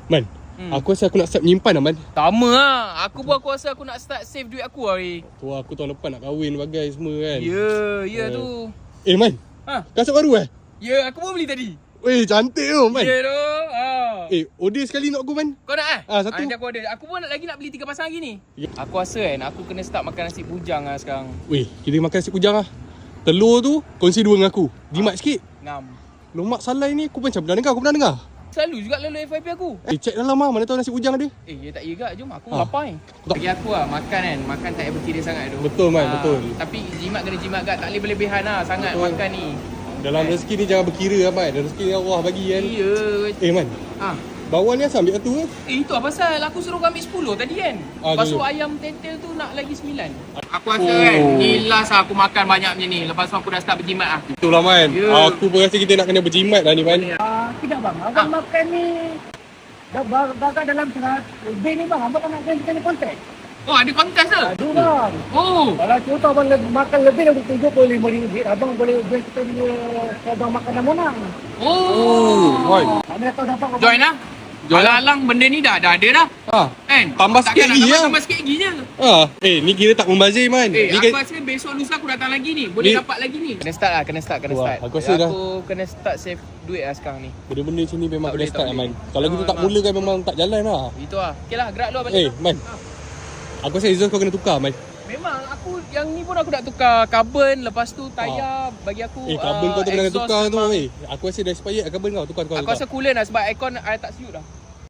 Man, aku rasa aku nak start menyimpan lah, Man. Sama lah. Aku rasa aku nak start save duit aku lah, weh. Tu aku tahun depan nak kahwin bagai semua kan. Ya tu. Man, kasut baru Ya, aku pun beli tadi. Weh, cantik tu, Man. Ya tu. Order sekali nak aku, Man. Kau nak satu. Nanti aku order. Aku pun lagi nak beli 3 pasang lagi ni. Aku rasa kan, aku kena start makan nasi bujang lah sekarang. Weh, kita makan nasi bujang lah. Telur tu, kongsi 2 dengan aku. Jimat sikit. Ngam. Lemak salai ni, aku macam pernah dengar. Aku pernah dengar. Selalu juga lalu FYP aku. Check dalam lah, mana tahu nasi bujang ada. Ya tak ya gak, jom aku lapar ni. Bagi aku lah, makan kan, makan tak payah berkira sangat tu. Betul, Man, betul. Tapi jimat kena jimat gak, tak boleh berlebihan lah sangat makan ni. Dalam rezeki ni jangan berkira lah, Man. Rezeki ni Allah bagi kan. Ya. Man, bawang ni asal ambil satu ke? Itu apa pasal aku suruh kau ambil 10 tadi kan. Lepas tu ayam tetel tu nak lagi 9. Aku rasa kan, ni last aku makan banyak macam ni. Lepas tu aku dah start berjimat lah. Itulah, Man. Aku pun rasa kita nak kena berjimat lah ni, Man. Tidak bang, abang makan ni bakat dalam serat. Lebih ni bang, abang nak kena kontes. Oh, ada kontes ke? Aduh bang. Kalau contoh abang makan lebih dari RM75, abang boleh join kita punya abang makan dan monang. Ada tahu dapat abang. Join lah. Alang-alang benda ni dah ada dah. Kan? Tambah sikit lagi lah. Tambah sikit lagi je. Ni kira tak membazir, Man. Aku rasa besok lusa aku datang lagi ni. Boleh dapat lagi ni. Kena start. Aku rasa dah. Aku kena start save duit lah sekarang ni. Benda-benda macam ni memang Tak kena boleh, start tak lah, Man. boleh. Kalau kita tak mula kan memang tak jalan lah. Itu lah. Okay lah, gerak luar balik. Man. Aku rasa exhaust kau kena tukar, Man. Memang aku yang ni pun aku nak tukar carbon, lepas tu tayar bagi aku carbon kau tu kena exhaust tukar tu. memang. Aku rasa dah expired carbon kau tukar. Aku rasa coolant lah sebab aircon tak siut dah.